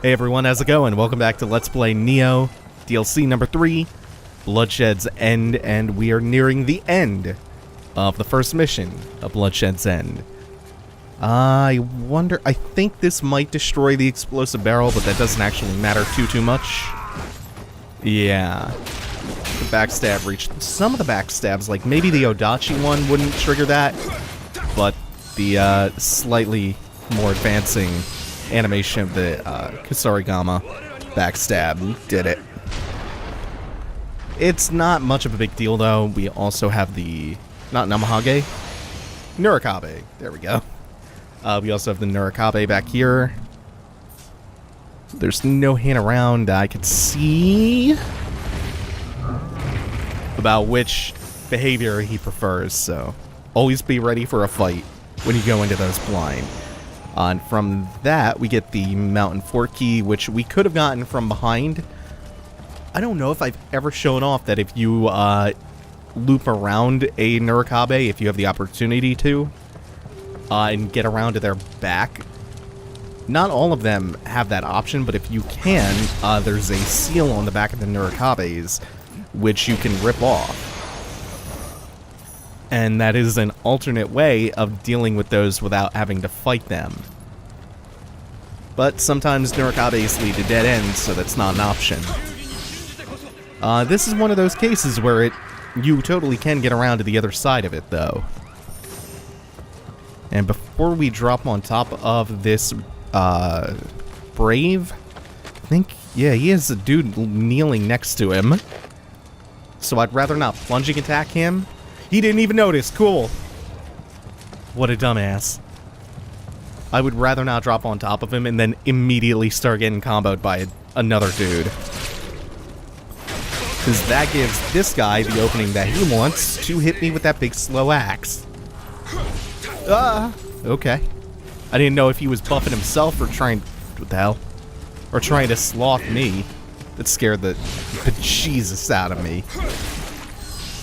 Hey everyone, how's it going? Welcome back to Let's Play Nioh, DLC number 3, Bloodshed's End, and we are nearing the end of the first mission of Bloodshed's End. I wonder, I think this might destroy the explosive barrel, but that doesn't actually matter too much. Yeah. The backstab reached some of the backstabs, like maybe the Odachi one wouldn't trigger that, but the slightly more advancing animation of the Kusarigama backstab did it. It's not much of a big deal though. We also have the, not Namahage, Nurikabe. There we go. We also have the Nurikabe back here. There's no hint around I could see about which behavior he prefers, so always be ready for a fight when you go into those blind. And from that, we get the Mountain Fort key, which we could have gotten from behind. I don't know if I've ever shown off that if you loop around a Nurikabe, if you have the opportunity to, and get around to their back. Not all of them have that option, but if you can, there's a seal on the back of the Nurikabes, which you can rip off. And that is an alternate way of dealing with those without having to fight them. But sometimes Nurikabes lead to dead ends, so that's not an option. This is one of those cases where you totally can get around to the other side of it, though. And before we drop on top of this Brave, I think, yeah, he has a dude kneeling next to him. So I'd rather not plunging attack him. He didn't even notice. Cool. What a dumbass. I would rather not drop on top of him and then immediately start getting comboed by another dude. Because that gives this guy the opening that he wants to hit me with that big slow axe. Okay. I didn't know if he was buffing himself or trying... What the hell? Or trying to sloth me. That scared the bejesus out of me.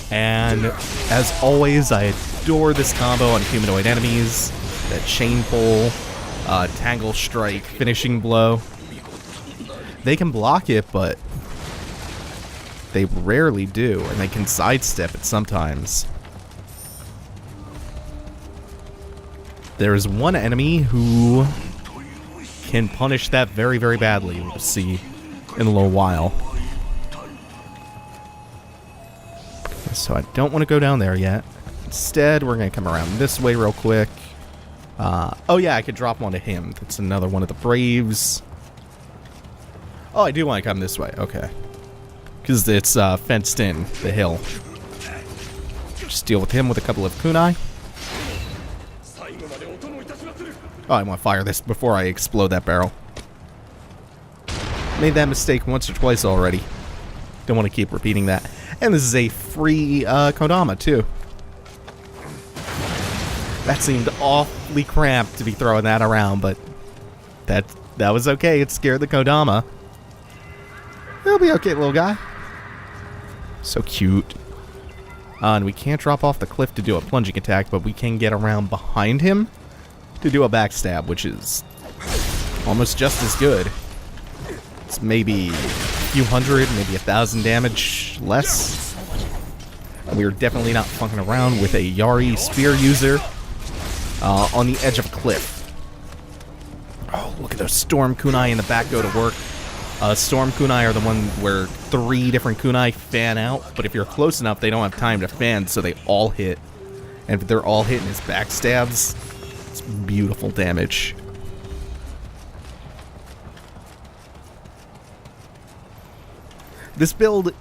And, as always, I adore this combo on humanoid enemies. That chain pull, tangle strike, finishing blow. They can block it, but they rarely do, and they can sidestep it sometimes. There is one enemy who can punish that very, very badly. We'll see in a little while. So I don't want to go down there yet. Instead, we're going to come around this way real quick. Oh yeah, I could drop one to him. That's another one of the Braves. Oh, I do want to come this way. Okay. Because it's fenced in, the hill. Just deal with him with a couple of kunai. Oh, I want to fire this before I explode that barrel. Made that mistake once or twice already. Don't want to keep repeating that. And this is a free Kodama, too. That seemed awfully cramped to be throwing that around, but that was okay. It scared the Kodama. It'll be okay, little guy. So cute. And we can't drop off the cliff to do a plunging attack, but we can get around behind him to do a backstab, which is almost just as good. It's maybe a few hundred, maybe 1,000 damage less. We're definitely not fucking around with a Yari spear user on the edge of a cliff. Oh, look at those storm kunai in the back go to work. Storm kunai are the one where 3 different kunai fan out, but if you're close enough, they don't have time to fan, so they all hit. And if they're all hitting his backstabs, it's beautiful damage. This build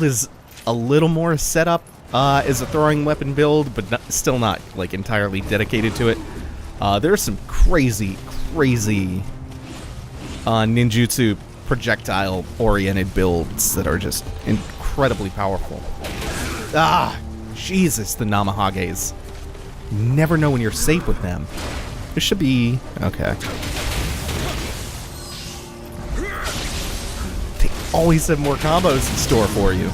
is a little more set up as a throwing weapon build, but still not like entirely dedicated to it. There's some crazy ninjutsu projectile-oriented builds that are just incredibly powerful. Ah, Jesus, the Namahages. You never know when you're safe with them. This should be okay. Always have more combos in store for you.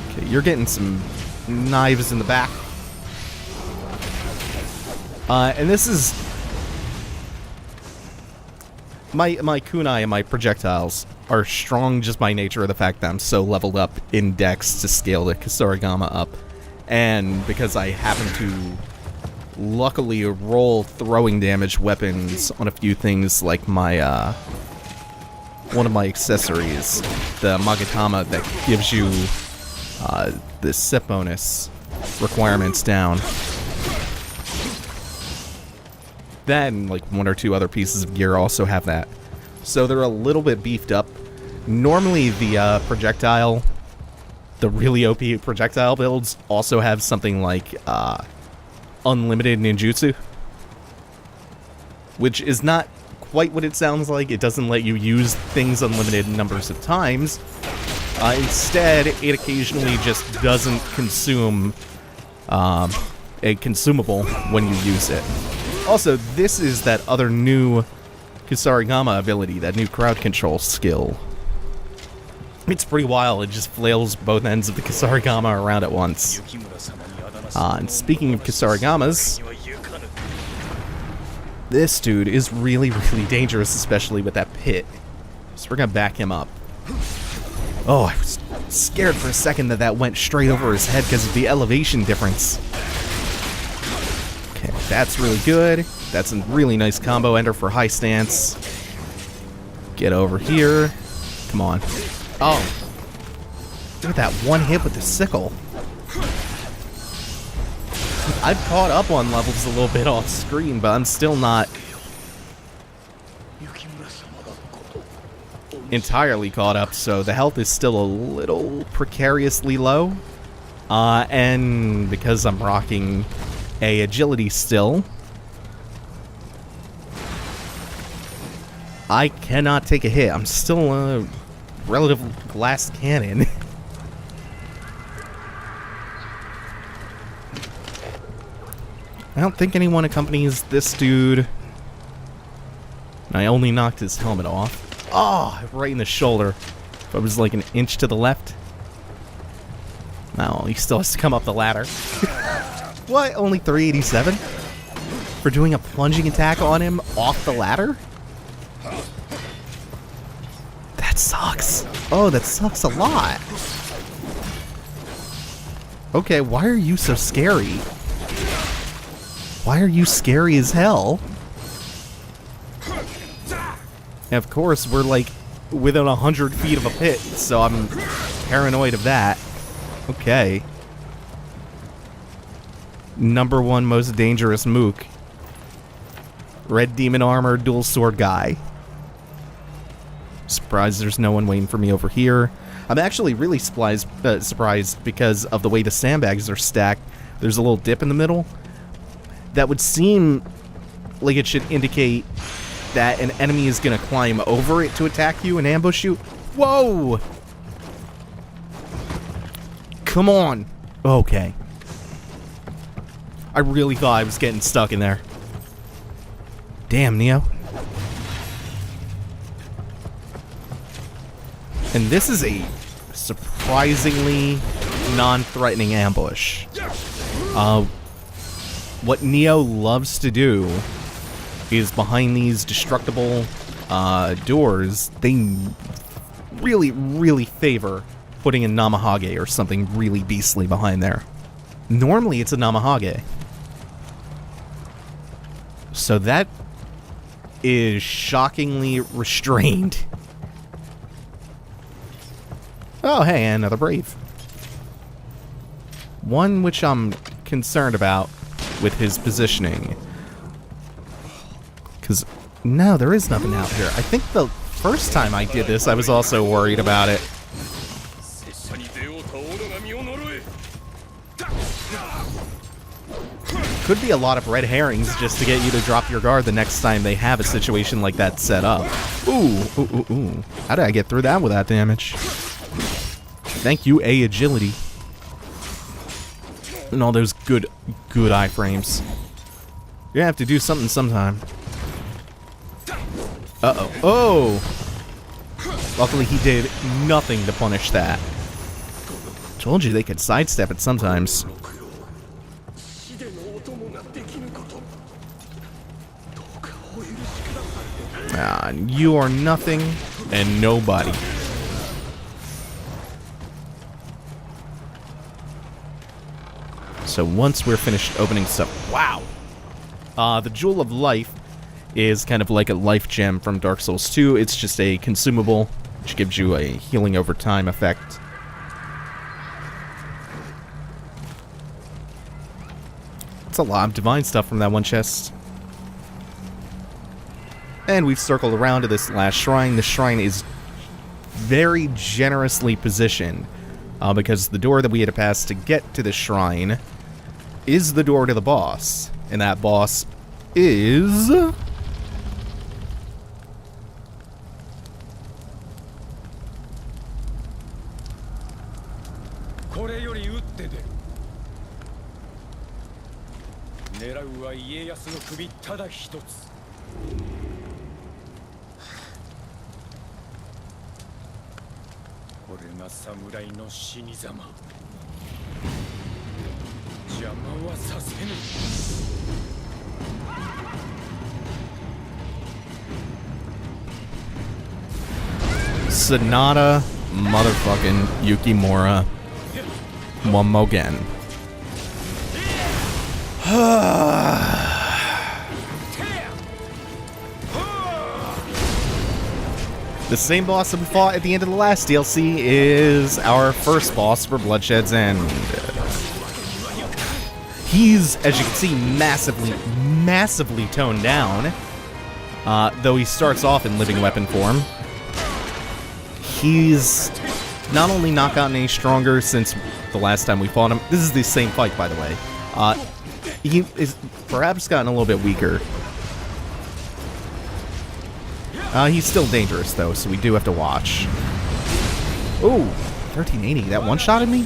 Okay, you're getting some knives in the back. And this is My kunai and my projectiles are strong just by nature of the fact that I'm so leveled up in dex to scale the Kusarigama up. And because I happen to luckily roll throwing damage weapons on a few things like my, one of my accessories, the Magatama that gives you, the set bonus requirements down. That and like one or two other pieces of gear also have that. So they're a little bit beefed up. Normally the projectile, the really OP projectile builds also have something like unlimited ninjutsu, which is not quite what it sounds like. It doesn't let you use things unlimited numbers of times. Instead, it occasionally just doesn't consume a consumable when you use it. Also, this is that other new Kusarigama ability, that new crowd control skill. It's pretty wild. It just flails both ends of the Kusarigama around at once. And speaking of Kusarigamas, this dude is really, really dangerous, especially with that pit. So we're gonna back him up. Oh, I was scared for a second that that went straight over his head because of the elevation difference. Okay, that's really good. That's a really nice combo ender for high stance. Get over here. Come on. Oh. Look at that one hit with the sickle. I've caught up on levels a little bit off screen, but I'm still not entirely caught up, so the health is still a little precariously low. And because I'm rocking a agility still, I cannot take a hit. I'm still a relative glass cannon. I don't think anyone accompanies this dude. I only knocked his helmet off. Oh, right in the shoulder. If I was like an inch to the left. No, he still has to come up the ladder. What? Only 387? For doing a plunging attack on him off the ladder? That sucks. Oh, that sucks a lot. Okay, why are you so scary? Why are you scary as hell? And of course, we're like within 100 feet of a pit, so I'm paranoid of that. Okay. Number one most dangerous mook. Red demon armor, dual sword guy. Surprised there's no one waiting for me over here. I'm actually really surprised because of the way the sandbags are stacked. There's a little dip in the middle. That would seem like it should indicate that an enemy is going to climb over it to attack you and ambush you. Whoa! Come on. Okay. I really thought I was getting stuck in there. Damn, Nioh. And this is a surprisingly non-threatening ambush. What Nioh loves to do is behind these destructible doors, they really, really favor putting a Namahage or something really beastly behind there. Normally it's a Namahage. So that is shockingly restrained. Oh, hey, another Brave. One which I'm concerned about with his positioning. Because, no, there is nothing out here. I think the first time I did this, I was also worried about it. Could be a lot of red herrings just to get you to drop your guard the next time they have a situation like that set up. Ooh, ooh, ooh, ooh. How did I get through that without damage? Thank you, A agility. And all those good iframes. You're gonna have to do something sometime. Uh-oh. Oh! Luckily he did nothing to punish that. Told you they could sidestep it sometimes. on. You are nothing and nobody. So once we're finished opening stuff... Wow! The Jewel of Life is kind of like a life gem from Dark Souls 2. It's just a consumable, which gives you a healing over time effect. It's a lot of divine stuff from that one chest. And we've circled around to this last shrine. The shrine is very generously positioned, because the door that we had to pass to get to the shrine is the door to the boss. And that boss is... Sonata motherfucking Yukimura one more again. The same boss that we fought at the end of the last DLC is our first boss for Bloodshed's End. He's, as you can see, massively toned down. Though he starts off in living weapon form. He's not only not gotten any stronger since the last time we fought him. This is the same fight, by the way. He is perhaps gotten a little bit weaker. He's still dangerous, though, so we do have to watch. Ooh, 1380. That one-shotted me?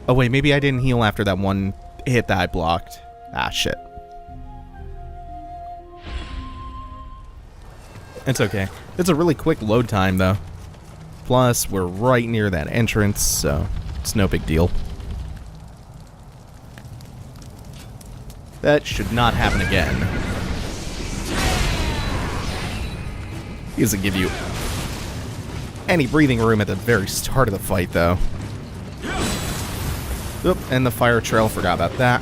Oh, wait, maybe I didn't heal after that one hit that I blocked. Ah, shit. It's okay. It's a really quick load time, though. Plus, we're right near that entrance, so it's no big deal. That should not happen again. He doesn't give you any breathing room at the very start of the fight, though. Oop, and the fire trail, forgot about that.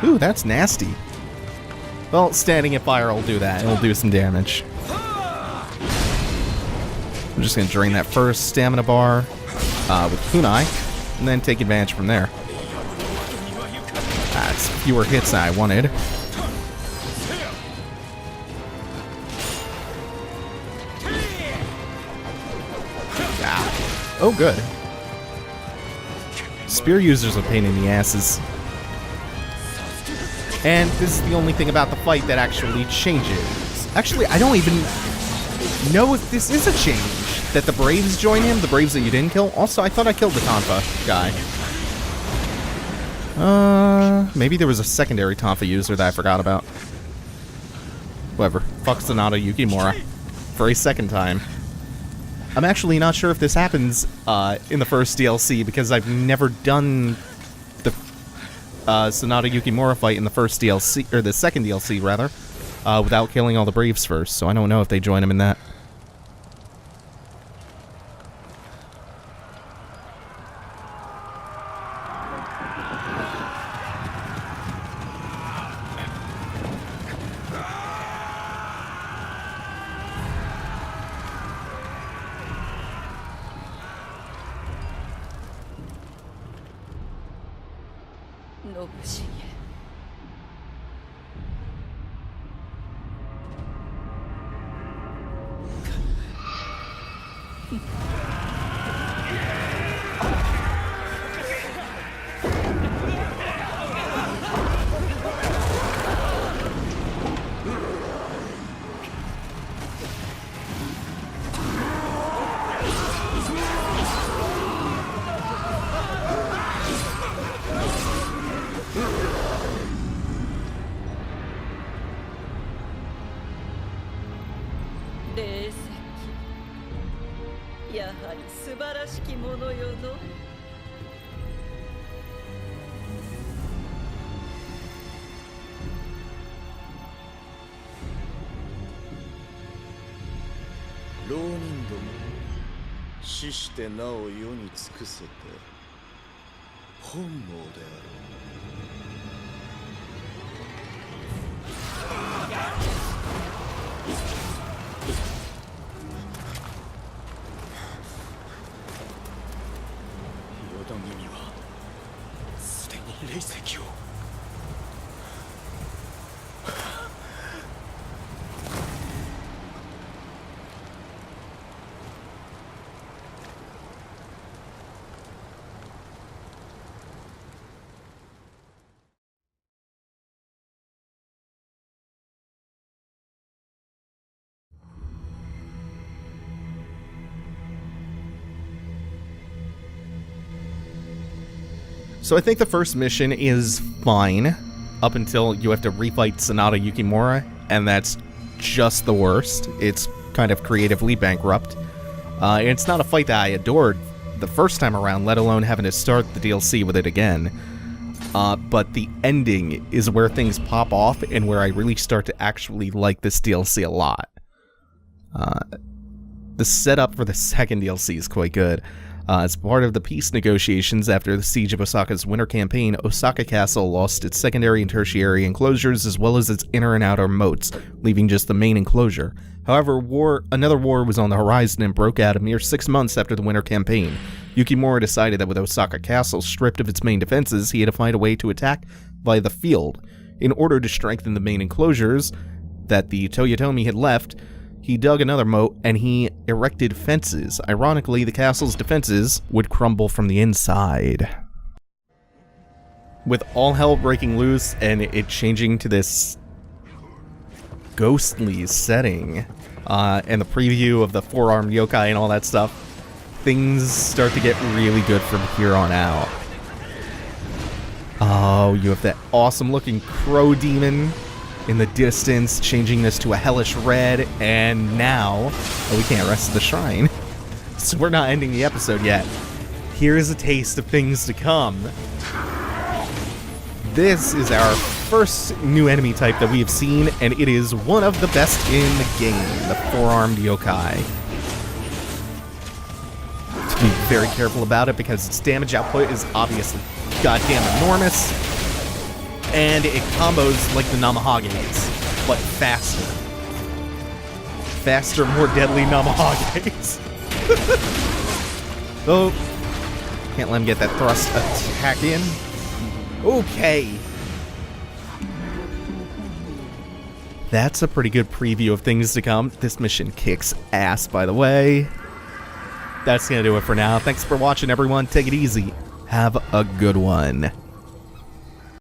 Ooh, that's nasty. Well, standing at fire will do that. It'll do some damage. I'm just going to drain that first stamina bar with kunai, and then take advantage from there. That's fewer hits than I wanted. Oh, good. Spear users are a pain in the asses. And this is the only thing about the fight that actually changes. Actually, I don't even know if this is a change. That the Braves join him, the Braves that you didn't kill. Also, I thought I killed the Tonfa guy. Maybe there was a secondary Tonfa user that I forgot about. Whatever. Fuck Sonata Yukimura. For a second time. I'm actually not sure if this happens in the first DLC because I've never done the Sonata Yukimura fight in the first DLC, or the second DLC rather, without killing all the Braves first. So I don't know if they join him in that. 浪人ども死してなお世に尽くせて本望である。淀君はすでに霊石を。So I think the first mission is fine, up until you have to refight Sonata Yukimura, and that's just the worst. It's kind of creatively bankrupt. And it's not a fight that I adored the first time around, let alone having to start the DLC with it again. But the ending is where things pop off, and where I really start to actually like this DLC a lot. The setup for the second DLC is quite good. As part of the peace negotiations after the siege of Osaka's winter campaign, Osaka Castle lost its secondary and tertiary enclosures as well as its inner and outer moats, leaving just the main enclosure. However, another war was on the horizon and broke out a mere 6 months after the winter campaign. Yukimura decided that with Osaka Castle stripped of its main defenses, he had to find a way to attack via the field. In order to strengthen the main enclosures that the Toyotomi had left, he dug another moat, and he erected fences. Ironically, the castle's defenses would crumble from the inside. With all hell breaking loose, and it changing to this ghostly setting, and the preview of the four-armed yōkai and all that stuff, things start to get really good from here on out. Oh, you have that awesome-looking crow demon in the distance, changing this to a hellish red, and now... Oh, we can't rest at the shrine. So we're not ending the episode yet. Here's a taste of things to come. This is our first new enemy type that we have seen, and it is one of the best in the game, the four-armed yōkai. To be very careful about it, because its damage output is obviously goddamn enormous. And it combos like the Namahages, but faster. Faster, more deadly Namahages. Oh, can't let him get that thrust attack in. Okay. That's a pretty good preview of things to come. This mission kicks ass, by the way. That's gonna do it for now. Thanks for watching, everyone. Take it easy. Have a good one.